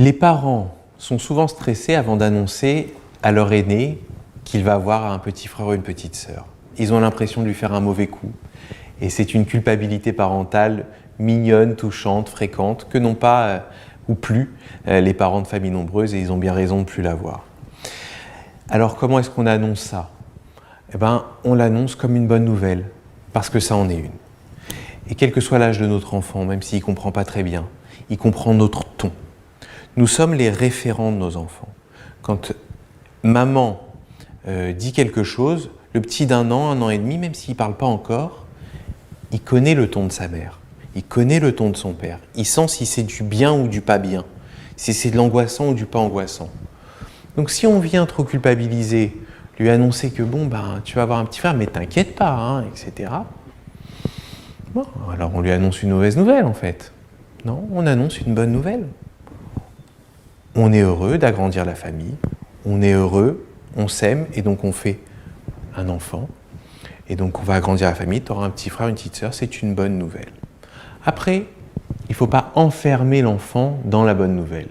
Les parents sont souvent stressés avant d'annoncer à leur aîné qu'il va avoir un petit frère ou une petite sœur. Ils ont l'impression de lui faire un mauvais coup. Et c'est une culpabilité parentale mignonne, touchante, fréquente, que n'ont pas ou plus les parents de familles nombreuses, et ils ont bien raison de ne plus l'avoir. Alors comment est-ce qu'on annonce ça ? Eh bien, on l'annonce comme une bonne nouvelle, parce que ça en est une. Et quel que soit l'âge de notre enfant, même s'il ne comprend pas très bien, il comprend notre ton. Nous sommes les référents de nos enfants. Quand maman dit quelque chose, le petit d'1 an, 1 an et demi, même s'il ne parle pas encore, il connaît le ton de sa mère, il connaît le ton de son père, il sent si c'est du bien ou du pas bien, si c'est de l'angoissant ou du pas angoissant. Donc si on vient trop culpabiliser, lui annoncer que bon, tu vas avoir un petit frère, mais t'inquiète pas, hein, etc. Bon, alors on lui annonce une mauvaise nouvelle en fait. Non, on annonce une bonne nouvelle. On est heureux d'agrandir la famille, on est heureux, on s'aime et donc on fait un enfant. Et donc on va agrandir la famille, tu auras un petit frère, une petite sœur, c'est une bonne nouvelle. Après, il ne faut pas enfermer l'enfant dans la bonne nouvelle.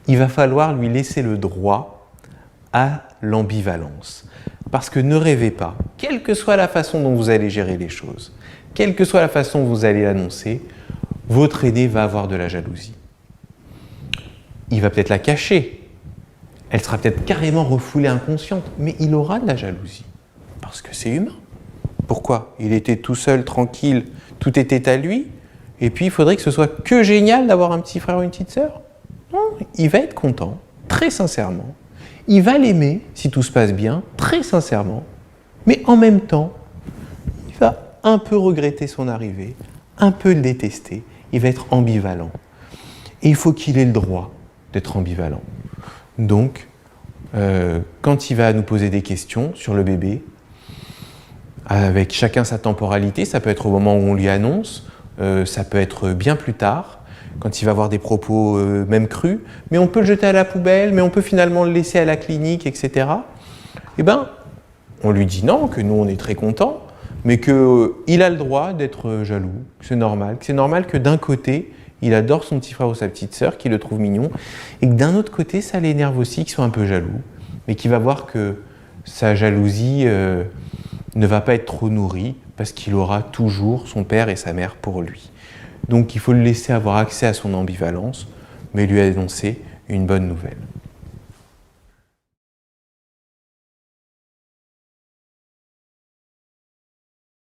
Il va falloir lui laisser le droit à l'ambivalence. Parce que ne rêvez pas, quelle que soit la façon dont vous allez gérer les choses, quelle que soit la façon dont vous allez l'annoncer, votre aîné va avoir de la jalousie. Il va peut-être la cacher, elle sera peut-être carrément refoulée inconsciente, mais il aura de la jalousie. Parce que c'est humain. Pourquoi ? Il était tout seul, tranquille, tout était à lui, et puis il faudrait que ce soit que génial d'avoir un petit frère ou une petite sœur ? Non, il va être content, très sincèrement. Il va l'aimer, si tout se passe bien, très sincèrement. Mais en même temps, il va un peu regretter son arrivée, un peu le détester, il va être ambivalent. Et il faut qu'il ait le droit d'être ambivalent. Donc, quand il va nous poser des questions sur le bébé, avec chacun sa temporalité, ça peut être au moment où on lui annonce, ça peut être bien plus tard, quand il va avoir des propos même crus, mais on peut le jeter à la poubelle, mais on peut finalement le laisser à la clinique, etc. Eh bien, on lui dit non, que nous on est très contents, mais qu'il a le droit d'être jaloux, que c'est normal que d'un côté, il adore son petit frère ou sa petite sœur, qu'il le trouve mignon, et que d'un autre côté, ça l'énerve aussi, qu'il soit un peu jaloux, mais qu'il va voir que sa jalousie ne va pas être trop nourrie, parce qu'il aura toujours son père et sa mère pour lui. Donc il faut le laisser avoir accès à son ambivalence, mais lui annoncer une bonne nouvelle.